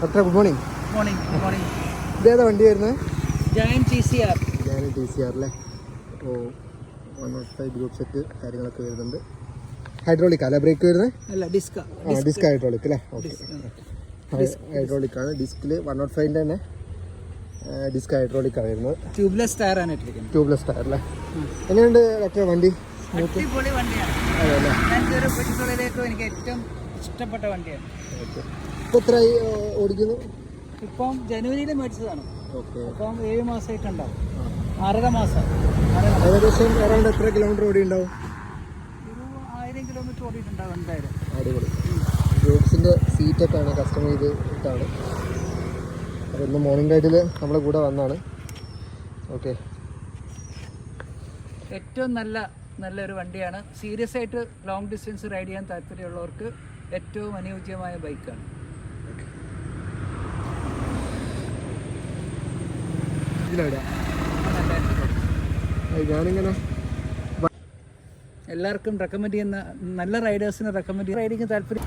Doctor good morning. Morning. ഇതേതാ വണ്ടി വരുന്നത്? ജയന്റ് TCR അല്ലേ? അപ്പോൾ 105 ഗ്രൂപ്പ് സെറ്റ് കാര്യങ്ങളൊക്കെ വരുന്നുണ്ട്. ഹൈഡ്രോളിക് അല്ല ബ്രേക്ക് വരുന്നത്? അല്ല, ഡിസ്ക് ഹൈഡ്രോളിക് അല്ലേ? ഓക്കെ, ഹൈഡ്രോളിക് ആണ്. ഡിസ്കിൽ 105 തന്നെ ഡിസ്ക് ഹൈഡ്രോളിക് ആണ് വരുന്നത്. ട്യൂബ്ലെസ് ടയർ ആണ് ഇട്ടിരിക്കുന്നത്. ട്യൂബ്ലെസ് ടയർ അല്ലേ? എങ്ങനെയുണ്ട് ഡോക്ടർ വണ്ടി? അടിപൊളി വണ്ടിയാണ്. അതെല്ലേ? ഞാൻ ഇതുവരെ ഉപയോഗിച്ചിട്ടുള്ളതിലേക്കും എനിക്ക് ഏറ്റവും ഇഷ്ടപ്പെട്ട വണ്ടിയാണ്. ഓക്കെ. ഇപ്പോൾ എത്രയായി ഓടിക്കുന്നു? ഇപ്പം ജനുവരിയിൽ മേടിച്ചതാണ്. ഓക്കെ. അപ്പം 7 മാസമായിട്ട് ഉണ്ടാവും. 6.5 മാസം. ഏകദേശം അറൗണ്ട് എത്ര കിലോമീറ്റർ ഓടി ഉണ്ടാവും? ഒരു 1000 കിലോമീറ്റർ ഓടിയിട്ടുണ്ടാവും എന്തായാലും. അടിപൊളി. ഗ്രൂപ്പ്സിൻ്റെ സീറ്റൊക്കെ ആണ് കസ്റ്റമർ ചെയ്ത് ഇട്ടാണ്. അപ്പോൾ ഇന്ന് മോർണിംഗ് റൈഡിൽ നമ്മളെ കൂടെ വന്നാണ്. ഓക്കെ. ഏറ്റവും നല്ലൊരു വണ്ടിയാണ്. സീരിയസ് ആയിട്ട് ലോങ് ഡിസ്റ്റൻസ് റൈഡ് ചെയ്യാൻ താല്പര്യമുള്ളവർക്ക് ഏറ്റവും അനുയോജ്യമായ ബൈക്കാണ്. ഞാനിങ്ങനെ എല്ലാവർക്കും റെക്കമെൻഡ് ചെയ്യുന്ന, നല്ല റൈഡേഴ്സിന് റെക്കമെൻഡ് റൈഡിങ് താല്പര്യം